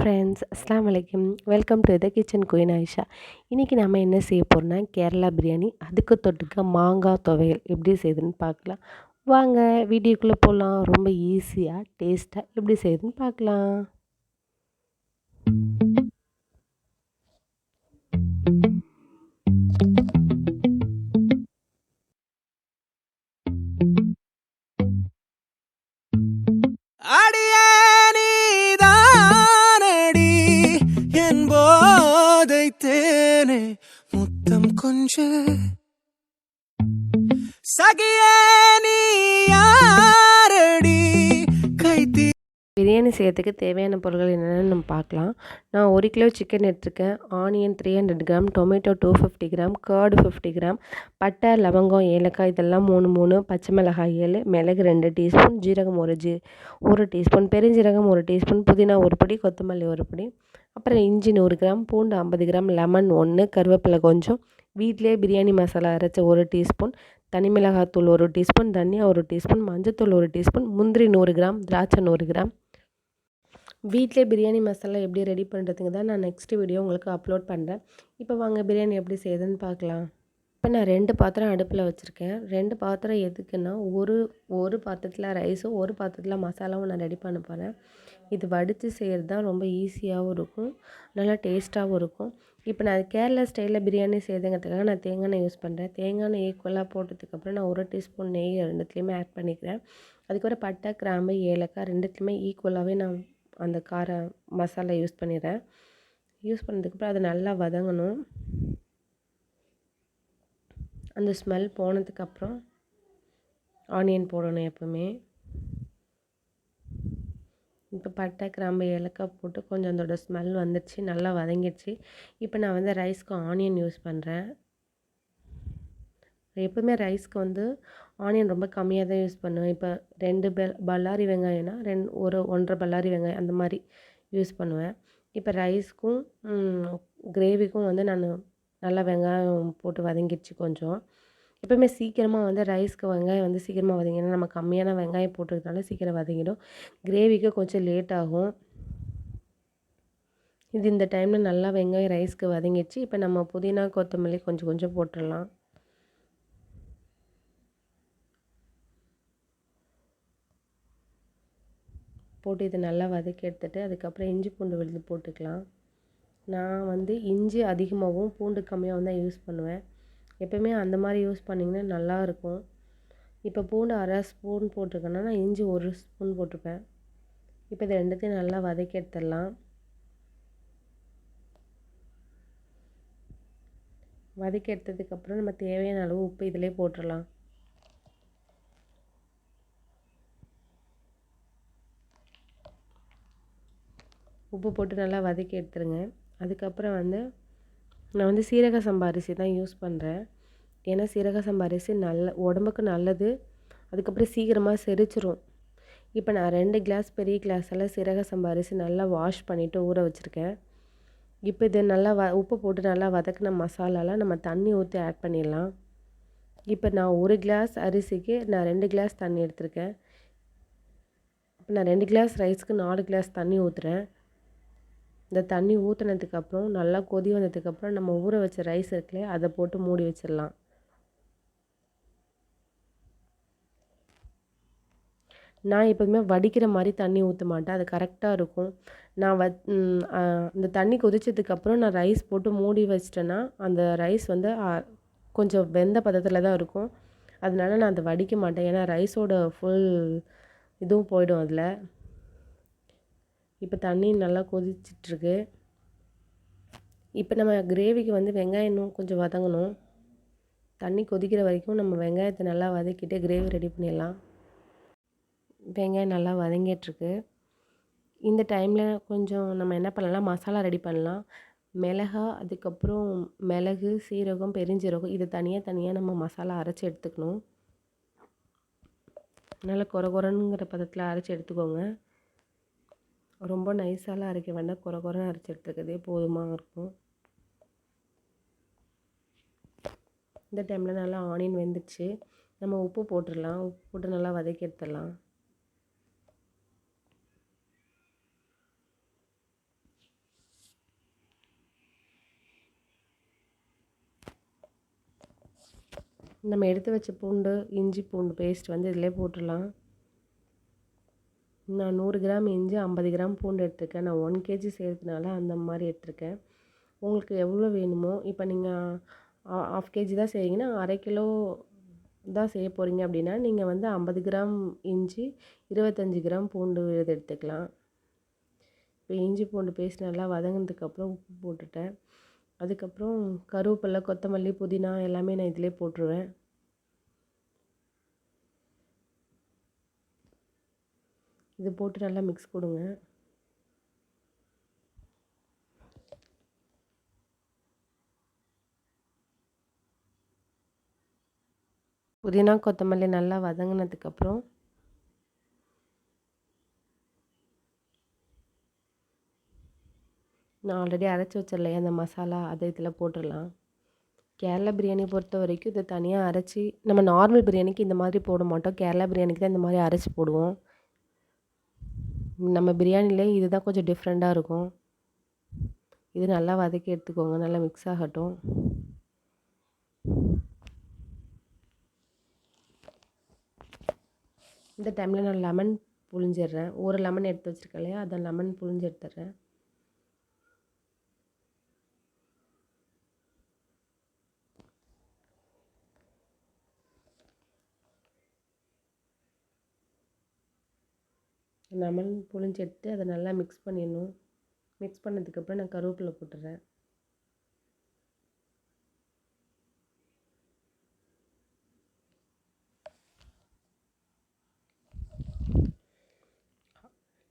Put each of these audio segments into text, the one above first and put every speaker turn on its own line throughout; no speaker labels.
Friends, அஸ்ஸலாமு அலைக்கும். Welcome to the kitchen queen Ayesha. இன்றைக்கி நம்ம என்ன செய்ய போகிறோம்னா கேரளா பிரியாணி. அதுக்கு தொட்டுக்க மாங்காய் துவையல் எப்படி செய்யுதுன்னு பார்க்கலாம். வாங்க வீடியோக்குள்ளே போகலாம். ரொம்ப ஈஸியாக டேஸ்ட்டாக எப்படி செய்யுதுன்னு பார்க்கலாம்.
அடியே நீதானடி என் போதை தேனே முத்தம் கொஞ்ச சகியே நீ யாரடி கைத்தி.
பிரியாணி செய்யறதுக்கு தேவையான பொருட்கள் என்னென்னு நம்ம பார்க்கலாம். நான் 1 கிலோ சிக்கன் எடுத்துருக்கேன். Onion 300 gram, tomato 250 gram, curd 50 gram, பட்டை, லவங்கம், ஏலக்காய் இதெல்லாம் 3 பச்சை மிளகாய் 7, மிளகு 2 டீஸ்பூன், ஜீரகம் 1 டீஸ்பூன், பெருஞ்சீரகம் 1 டீஸ்பூன், புதினா 1 படி, கொத்தமல்லி 1 படி, அப்புறம் இஞ்சி 100 கிராம், பூண்டு 50 கிராம், லெமன் 1, கருவேப்பிலை கொஞ்சம், வீட்டிலே பிரியாணி மசாலா அரைச்ச 1 டீஸ்பூன், தனி மிளகாத்தூள் 1 டீஸ்பூன், தனியா 1 டீஸ்பூன், மஞ்சத்தூள் 1 டீஸ்பூன், முந்திரி 100 கிராம், திராட்சை 100 கிராம். வீட்டிலே பிரியாணி மசாலா எப்படி ரெடி பண்ணுறதுங்க தான் நான் நெக்ஸ்ட் வீடியோ உங்களுக்கு அப்லோட் பண்ணுறேன். இப்போ வாங்க பிரியாணி எப்படி செய்யுதுன்னு பார்க்கலாம். இப்போ நான் 2 பாத்திரம் அடுப்பில் வச்சுருக்கேன். 2 பாத்திரம் எதுக்குன்னா ஒரு பாத்திரத்தில் ரைஸும் ஒரு பாத்திரத்தில் மசாலாவும் நான் ரெடி பண்ண போகிறேன். இது வடித்து செய்கிறது தான் ரொம்ப ஈஸியாகவும் இருக்கும், நல்லா டேஸ்ட்டாகவும் இருக்கும். இப்போ நான் கேரளா ஸ்டைலில் பிரியாணி செய்யுதுங்கிறதுக்காக நான் தேங்காய் எண்ணெய் யூஸ் பண்ணுறேன். தேங்காய் எண்ணெய் ஈக்குவலாக போட்டதுக்கப்புறம் நான் 1 டீஸ்பூன் நெய் ரெண்டுத்துலேயுமே ஆட் பண்ணிக்கிறேன். அதுக்கப்புறம் பட்டை, கிராம்பு, ஏலக்காய் ரெண்டுத்துலேயுமே ஈக்குவலாகவே நான் அந்த மசாலா யூஸ் பண்ணிடுறேன். யூஸ் பண்ணதுக்கப்புறம் அது நல்லா வதங்கணும். அந்த ஸ்மெல் போனதுக்கப்புறம் ஆனியன் போடணும் எப்போவுமே. இப்போ பட்டை, கிராம்பு, ஏலக்காய் போட்டு கொஞ்சம் அதோட ஸ்மெல் வந்துடுச்சு, நல்லா வதங்கிடுச்சு. இப்போ நான் ரைஸ்க்கு ஆனியன் யூஸ் பண்ணுறேன். எப்போவுமே ரைஸ்க்கு ஆனியன் ரொம்ப கம்மியாக தான் யூஸ் பண்ணுவேன். இப்போ 2 பல்லாரி வெங்காயம்னா 1.5 பல்லாரி வெங்காயம் அந்த மாதிரி யூஸ் பண்ணுவேன். இப்போ ரைஸ்க்கும் கிரேவிக்கும் நான் நல்லா வெங்காயம் போட்டு வதங்கிடுச்சு கொஞ்சம். எப்போவுமே சீக்கிரமாக ரைஸ்க்கு வெங்காயம் சீக்கிரமாக வதங்கிடும். ஏன்னா நம்ம கம்மியான வெங்காயம் போட்டுக்கிறதுனால சீக்கிரம் வதங்கிடும். கிரேவிக்கு கொஞ்சம் லேட் ஆகும். இந்த டைமில் நல்லா வெங்காயம் ரைஸ்க்கு வதங்கிடுச்சு. இப்போ நம்ம புதினா, கொத்தமல்லி கொஞ்சம் கொஞ்சம் போட்டுடலாம். போட்டு இது நல்லா வதக்கி எடுத்துகிட்டு அதுக்கப்புறம் இஞ்சி பூண்டு விழுது போட்டுக்கலாம். நான் இஞ்சி அதிகமாகவும் பூண்டு கம்மியாகவும் தான் யூஸ் பண்ணுவேன். எப்போவுமே அந்த மாதிரி யூஸ் பண்ணிங்கன்னா நல்லாயிருக்கும். இப்போ பூண்டு 1/2 ஸ்பூன் போட்டிருக்கேன்னா நான் இஞ்சி 1 ஸ்பூன் போட்டிருப்பேன். இப்போ இது ரெண்டுத்தையும் நல்லா வதக்கி எடுத்துடலாம். வதக்கி எடுத்ததுக்கப்புறம் நம்ம தேவையான அளவு உப்பு இதிலே போட்டுடலாம். உப்பு போட்டு நல்லா வதக்கி எடுத்துருங்க. அதுக்கப்புறம் நான் சீரக சம்பா அரிசி தான் யூஸ் பண்ணுறேன். ஏன்னா சீரக சம்பா அரிசி உடம்புக்கு நல்லது. அதுக்கப்புறம் சீக்கிரமாக செரிச்சிரும். இப்போ நான் 2 கிளாஸ் பெரிய கிளாஸெல்லாம் சீரக சம்பா அரிசி நல்லா வாஷ் பண்ணிவிட்டு ஊற வச்சுருக்கேன். இப்போ இது நல்லா உப்பு போட்டு நல்லா வதக்கின மசாலாலாம் நம்ம தண்ணி ஊற்றி ஆட் பண்ணிடலாம். இப்போ நான் 1 கிளாஸ் அரிசிக்கு நான் 2 கிளாஸ் தண்ணி எடுத்திருக்கேன். இப்போ நான் 2 கிளாஸ் ரைஸ்க்கு 4 கிளாஸ் தண்ணி ஊற்றுறேன். இந்த தண்ணி ஊற்றுனதுக்கப்புறம் நல்லா கொதி வந்ததுக்கப்புறம் நம்ம ஊற வச்ச ரைஸ் இருக்குல்ல அதை போட்டு மூடி வச்சிடலாம். நான் எப்போதுமே வடிக்கிற மாதிரி தண்ணி ஊற்ற மாட்டேன், அது கரெக்டாக இருக்கும். நான் இந்த தண்ணி கொதிச்சதுக்கப்புறம் நான் ரைஸ் போட்டு மூடி வச்சிட்டேன்னா அந்த ரைஸ் கொஞ்சம் வெந்த பதத்தில் தான் இருக்கும். அதனால நான் அதை வடிக்க மாட்டேன். ஏன்னா ரைஸோட ஃபுல் இதுவும் போயிடும் அதில். இப்போ தண்ணி நல்லா கொதிச்சிட்ருக்கு. இப்போ நம்ம கிரேவிக்கு வெங்காயம் இன்னும் கொஞ்சம் வதங்கணும். தண்ணி கொதிக்கிற வரைக்கும் நம்ம வெங்காயத்தை நல்லா வதக்கிட்டு கிரேவி ரெடி பண்ணிடலாம். வெங்காயம் நல்லா வதங்கிட்டுருக்கு. இந்த டைமில் கொஞ்சம் நம்ம என்ன பண்ணலாம், மசாலா ரெடி பண்ணலாம். மிளகாய், அதுக்கப்புறம் மிளகு, சீரகம், பெருஞ்சீரகம் இது தனியாக நம்ம மசாலா அரைச்சி எடுத்துக்கணும். நல்லா கொரகொரங்கிற பதத்தில் அரைச்சி எடுத்துக்கோங்க. ரொம்ப நைஸாலாம் அரைக்க வேண்டாம், கொரகொரன்னு அரைச்சி எடுத்துக்கிறதே போதுமாக இருக்கும். இந்த டைமில் நல்லா ஆனியன் வெந்துடுச்சு. நம்ம உப்பு போட்டுடலாம். உப்பு போட்டு நல்லா வதக்கி எடுத்துடலாம். நம்ம எடுத்து வச்ச பூண்டு, இஞ்சி பூண்டு பேஸ்ட் வந்து இதிலே போட்டுடலாம். நான் 100 கிராம் இஞ்சி, 50 கிராம் பூண்டு எடுத்துருக்கேன். நான் 1 கேஜி செய்கிறதுனால அந்த மாதிரி எடுத்துருக்கேன். உங்களுக்கு எவ்வளோ வேணுமோ, இப்போ நீங்கள் 1/2 கேஜி தான் செய்கிறீங்கன்னா 1/2 கிலோ தான் செய்ய போகிறீங்க அப்படின்னா, நீங்கள் வந்து 50 கிராம் இஞ்சி, 25 கிராம் பூண்டு விழுது எடுத்துக்கலாம். இப்போ இஞ்சி பூண்டு பேஸ்ட் நல்லா வதங்கினதுக்கப்புறம் உப்பு போட்டுட்டேன். அதுக்கப்புறம் கருவேப்பிலை, கொத்தமல்லி, புதினா எல்லாமே நான் இதிலே போட்டுருவேன். இது போட்டு நல்லா மிக்ஸ் கொடுங்க. புதினா, கொத்தமல்லி நல்லா வதங்கினதுக்கப்புறம் நான் ஆல்ரெடி அரைச்சி வச்சிடலையே அந்த மசாலா, அதை இதில் போட்டுடலாம். கேரளா பிரியாணி பொறுத்த வரைக்கும் இதை தனியாக அரைச்சி, நம்ம நார்மல் பிரியாணிக்கு இந்த மாதிரி போட மாட்டோம். கேரளா பிரியாணிக்கு தான் இந்த மாதிரி அரைச்சி போடுவோம். நம்ம பிரியாணிலே இதுதான் கொஞ்சம் டிஃப்ரெண்ட்டாக இருக்கும். இது நல்லா வதக்கி எடுத்துக்கோங்க. நல்லா மிக்ஸ் ஆகட்டும். இந்த டைமில் நான் லெமன் புழிஞ்சிடுறேன். ஒரு லெமன் எடுத்து வச்சுருக்கேன் இல்லையா, அதை லெமன் புழிஞ்சு எடுத்துடுறேன். லெமன் புழிஞ்சு எடுத்து அதை நல்லா மிக்ஸ் பண்ணிடணும். மிக்ஸ் பண்ணதுக்கப்புறம் நான் கருவேப்பிலை போட்டுடுறேன்.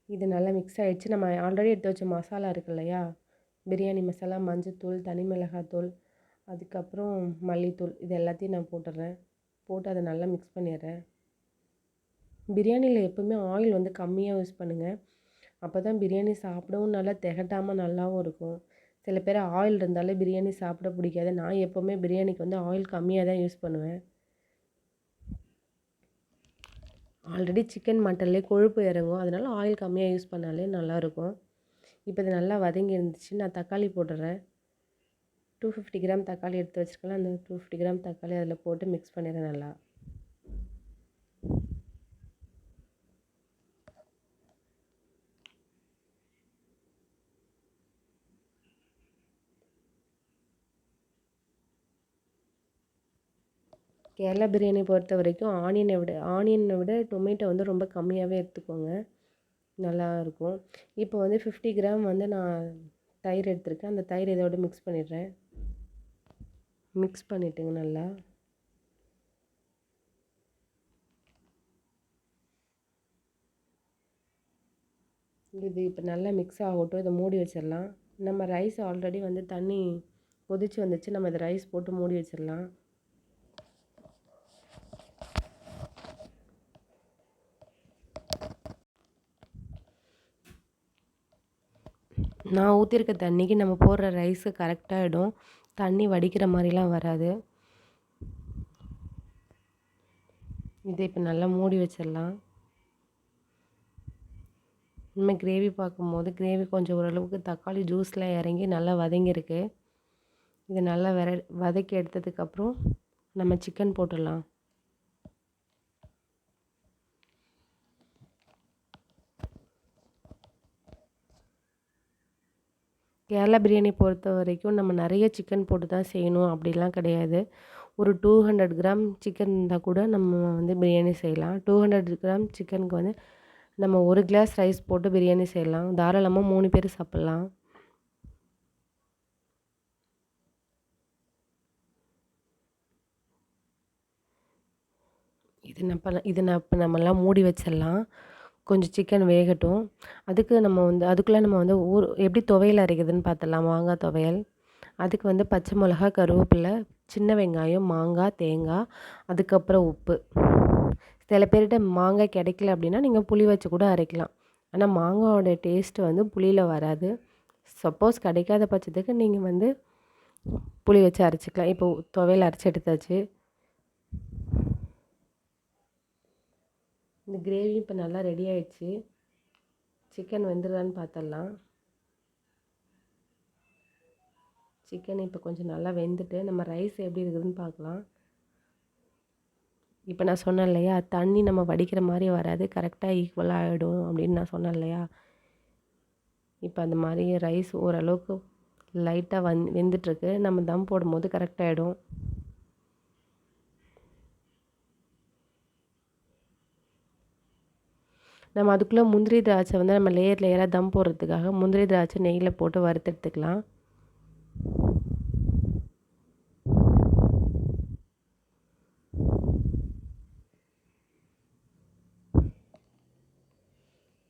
இது நல்லா மிக்ஸ் ஆகிடுச்சு. நம்ம ஆல்ரெடி எடுத்து வச்ச மசாலா இருக்கு இல்லையா, பிரியாணி மசாலா, மஞ்சள்தூள், தனி மிளகாத்தூள், அதுக்கப்புறம் மல்லித்தூள், இது எல்லாத்தையும் நான் போட்டுடுறேன். போட்டு அதை நல்லா மிக்ஸ் பண்ணிடுறேன். பிரியாணியில் எப்போவுமே ஆயில் வந்து கம்மியாக யூஸ் பண்ணுங்கள். அப்போ தான் பிரியாணி சாப்பிடவும் நல்லா திகட்டாமல் நல்லாவும் இருக்கும். சில பேர் ஆயில் இருந்தாலே பிரியாணி சாப்பிட பிடிக்காது. நான் எப்போவுமே பிரியாணிக்கு வந்து ஆயில் கம்மியாக தான் யூஸ் பண்ணுவேன். ஆல்ரெடி சிக்கன் மட்டன்லேயே கொழுப்பு இறங்கும், அதனால் ஆயில் கம்மியாக யூஸ் பண்ணாலே நல்லாயிருக்கும். இப்போ இது நல்லா வதங்கி இருந்துச்சு. நான் தக்காளி போட்டுடுறேன். 250 கிராம் தக்காளி எடுத்து வச்சுருக்கேன். அந்த 250 கிராம் தக்காளி அதில் போட்டு மிக்ஸ் பண்ணிடுறேன் நல்லா. கேரளா பிரியாணி பொறுத்த வரைக்கும் ஆனியனை விட டொமேட்டோ வந்து ரொம்ப கம்மியாகவே எடுத்துக்கோங்க, நல்லாயிருக்கும். இப்போ வந்து 50 கிராம் வந்து நான் தயிர் எடுத்திருக்கேன். அந்த தயிர் இதோட மிக்ஸ் பண்ணிடுறேன். மிக்ஸ் பண்ணிவிட்டுங்க நல்லா. இது இப்போ நல்லா மிக்ஸ் ஆகட்டும். இதை மூடி வச்சிடலாம். நம்ம ரைஸ் ஆல்ரெடி வந்து தண்ணி கொதிச்சு வந்துச்சு. நம்ம இதை ரைஸ் போட்டு மூடி வச்சிடலாம். நான் ஊற்றிருக்க தண்ணிக்கு நம்ம போடுற ரைஸு கரெக்டாகிடும். தண்ணி வடிக்கிற மாதிரிலாம் வராது. இதை இப்போ நல்லா மூடி வச்சிடலாம். இனிமேல் கிரேவி பார்க்கும்போது கிரேவி கொஞ்சம் ஓரளவுக்கு தக்காளி ஜூஸ்லாம் இறங்கி நல்லா வதங்கியிருக்கு. இதை நல்லா வதக்கி எடுத்ததுக்கப்புறம் நம்ம சிக்கன் போட்டுடலாம். கேரளா பிரியாணி பொறுத்த வரைக்கும் நம்ம நிறைய சிக்கன் போட்டு தான் செய்யணும் அப்படிலாம் கிடையாது. ஒரு 200 கிராம் சிக்கன் இருந்தால் கூட நம்ம வந்து பிரியாணி செய்யலாம். 200 கிராம் சிக்கனுக்கு வந்து நம்ம 1 கிளாஸ் ரைஸ் போட்டு பிரியாணி செய்யலாம். தாராளமாக 3 பேர் சாப்பிட்லாம். இது நான் இப்போ நம்மலாம் மூடி வச்சிடலாம். கொஞ்சம் சிக்கன் வேகட்டும். அதுக்குள்ளே நம்ம வந்து எப்படி துவையல் அரைக்கிறதுன்னு பார்த்துடலாம். மாங்காய் துவையல். அதுக்கு வந்து பச்சை மிளகா, கருவேப்பிலை, சின்ன வெங்காயம், மாங்காய், தேங்காய், அதுக்கப்புறம் உப்பு. சில பேர்கிட்ட மாங்காய் கிடைக்கல அப்படின்னா நீங்கள் புளி வச்சு கூட அரைக்கலாம். ஆனால் மாங்காயோட டேஸ்ட்டு வந்து புளியில் வராது. சப்போஸ் கிடைக்காத பட்சத்துக்கு நீங்கள் வந்து புளி வச்சு அரைச்சிக்கலாம். இப்போ துவையல் அரைச்சி எடுத்தாச்சு. இந்த கிரேவி இப்போ நல்லா ரெடி ஆயிடுச்சு. சிக்கன் வெந்துடுதான்னு பார்த்துடலாம். சிக்கன் இப்போ கொஞ்சம் நல்லா வெந்துட்டு நம்ம ரைஸ் எப்படி இருக்குதுன்னு பார்க்கலாம். இப்போ நான் சொன்னேன் இல்லையா, தண்ணி நம்ம வடிக்கிற மாதிரி வராது, கரெக்டாக ஈக்குவலாக ஆகிடும் அப்படின்னு நான் சொன்னேன் இல்லையா. இப்போ அந்த மாதிரி ரைஸ் ஓரளவுக்கு லைட்டாக வெந்துட்டுருக்கு. நம்ம தம் போடும்போது கரெக்டாகிடும். நம்ம அதுக்குள்ளே முந்திரி திராட்சை வந்து நம்ம லேயர் லேயராக தம் போடுறதுக்காக முந்திரி திராட்சை நெய்யில் போட்டு வறுத்தெடுத்துக்கலாம்.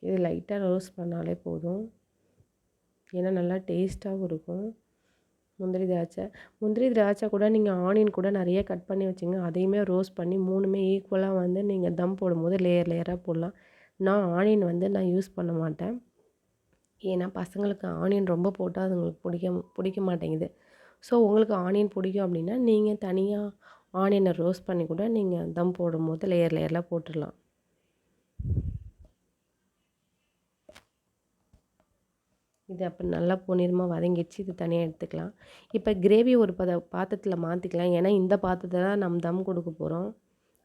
இது லைட்டாக ரோஸ்ட் பண்ணாலே போதும், ஏன்னா நல்லா டேஸ்ட்டாகவும் இருக்கும். முந்திரி திராட்சை கூட நீங்கள் ஆனியன் கூட நிறைய கட் பண்ணி வச்சுங்க, அதையுமே ரோஸ்ட் பண்ணி 3மே ஈக்குவலாக வந்து நீங்கள் தம் போடும்போது லேயர் லேயராக போடலாம். நான் ஆனியன் வந்து நான் யூஸ் பண்ண மாட்டேன், ஏன்னா பசங்களுக்கு ஆனியன் ரொம்ப போட்டால் அதுங்களுக்கு பிடிக்க மாட்டேங்குது. ஸோ உங்களுக்கு ஆனியன் பிடிக்கும் அப்படின்னா நீங்கள் தனியாக ஆனியனை ரோஸ்ட் பண்ணி கூட நீங்கள் தம் போடும்போது லேயர் லேயரில் போட்டுடலாம். இது அப்போ நல்லா பொன்னிறமாக வதங்கிடுச்சு, இது தனியாக எடுத்துக்கலாம். இப்போ கிரேவி ஒரு பாத்திரத்தில் மாற்றிக்கலாம், ஏன்னா இந்த பாத்திரத்தில் தான் நம்ம தம் கொடுக்க போகிறோம்.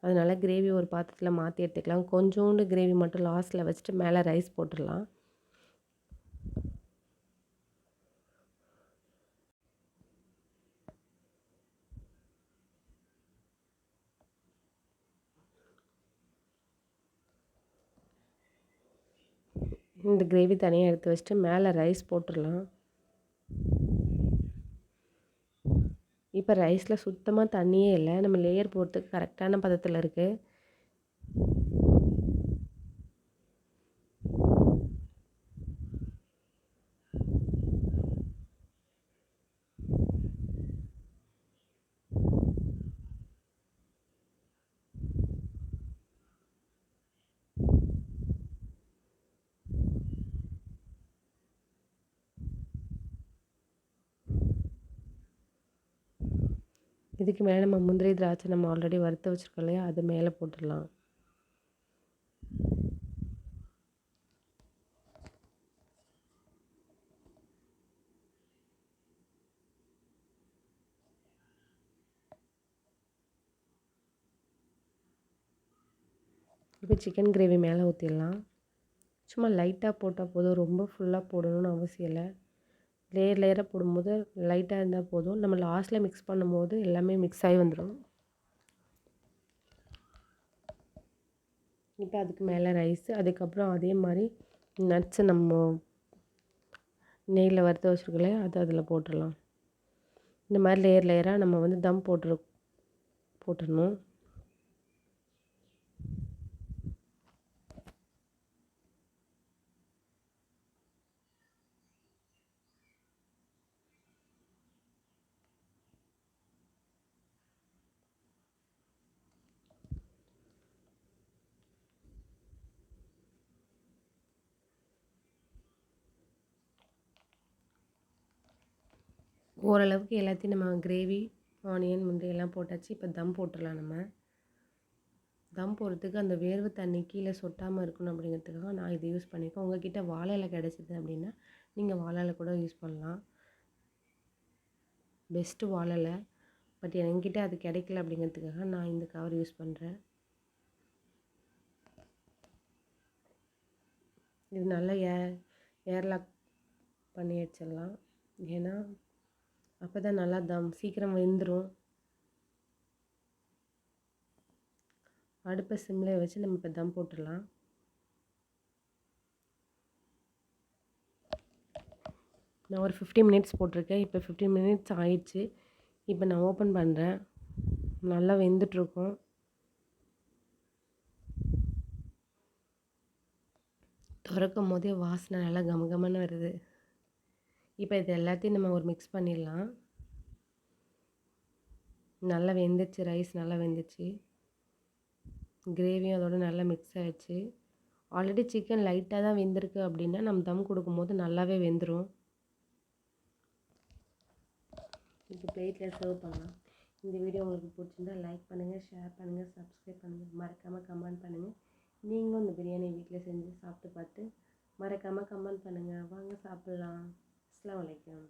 அதனால் கிரேவி ஒரு பாத்திரத்தில் மாற்றி எடுத்துக்கலாம். கொஞ்சோண்டு கிரேவி மட்டும் லாஸ்ட்டில் வச்சுட்டு மேலே ரைஸ் போட்டுடலாம். இந்த கிரேவி தனியாக எடுத்து வச்சுட்டு மேலே ரைஸ் போட்டுடலாம். இப்போ ரைஸில் சுத்தமாக தண்ணியே இல்லை, நம்ம லேயர் போடுறதுக்கு கரெக்டான பதத்தில் இருக்குது. இதுக்கு மேலே நம்ம முந்திரி திராட்சை நம்ம ஆல்ரெடி வறுத்து வச்சுருக்கோம் இல்லையா, அது மேலே போட்டுடலாம். இப்போ சிக்கன் கிரேவி மேலே ஊற்றிடலாம். சும்மா லைட்டாக போட்டால் போதும், ரொம்ப ஃபுல்லாக போடணும்னு அவசியம் இல்லை. லேயர் லேயராக போடும்போது லைட்டாக இருந்தால் போதும், நம்ம லாஸ்ட்டில் மிக்ஸ் பண்ணும்போது எல்லாமே மிக்ஸ் ஆகி வந்துடும். இப்போ அதுக்கு மேலே ரைஸு, அதுக்கப்புறம் அதே மாதிரி நட்ஸு நம்ம நெய்யில் வறுத்து வச்சுருக்கோம், அது அதில் போட்டுடலாம். இந்த மாதிரி லேயர் லேயராக நம்ம வந்து தம் போட்டுடணும். ஓரளவுக்கு எல்லாத்தையும் நம்ம கிரேவி, ஆனியன், முந்திரி எல்லாம் போட்டாச்சு. இப்போ தம் போட்டுடலாம். நம்ம தம் போடுறதுக்கு அந்த வேர்வை தண்ணி கீழே சொட்டாமல் இருக்கணும் அப்படிங்கிறதுக்காக நான் இது யூஸ் பண்ணியிருக்கேன். உங்கள்கிட்ட வாழை இலை கிடச்சிது அப்படின்னா நீங்கள் வாழை இலை கூட யூஸ் பண்ணலாம், பெஸ்ட்டு வாழை இலை. பட் என்கிட்ட அது கிடைக்கல அப்படிங்கிறதுக்காக நான் இந்த கவர் யூஸ் பண்ணுறேன். இது நல்லா ஏர்லாக் பண்ணி வச்சிடலாம், ஏன்னா அப்போ தான் நல்லா தம் சீக்கிரம் வெந்துடும். அடுப்பை சிம்மில் வச்சு நம்ம இப்போ தம் போட்டுடலாம். நான் ஒரு 15 மினிட்ஸ் போட்டிருக்கேன். இப்போ 15 மினிட்ஸ் ஆயிடுச்சு. இப்போ நான் ஓப்பன் பண்ணுறேன். நல்லா வெந்துட்டுருக்கும். திறக்கும் போதே வாசனை நல்லா கமகமன்னு வருது. இப்போ இது எல்லாத்தையும் நம்ம ஒரு மிக்ஸ் பண்ணிடலாம். நல்லா வெந்துச்சு, ரைஸ் நல்லா வெந்துச்சு, கிரேவியும் அதோட நல்லா மிக்ஸ் ஆகிடுச்சு. ஆல்ரெடி சிக்கன் லைட்டாக தான் வெந்திருக்கு அப்படின்னா நம்ம தம் கொடுக்கும்போது நல்லாவே வெந்துடும். இப்போ பிளேட்டில் சர்வ் பண்ணலாம். இந்த வீடியோ உங்களுக்கு பிடிச்சிருந்தா லைக் பண்ணுங்கள், ஷேர் பண்ணுங்கள், சப்ஸ்கிரைப் பண்ணுங்கள், மறக்காமல் கமெண்ட் பண்ணுங்கள். நீங்களும் இந்த பிரியாணி வீட்டில் செஞ்சு சாப்பிட்டு பார்த்து மறக்காமல் கமெண்ட் பண்ணுங்கள். வாங்க சாப்பிட்லாம். அஸ்ஸலாமு அலைக்கும்.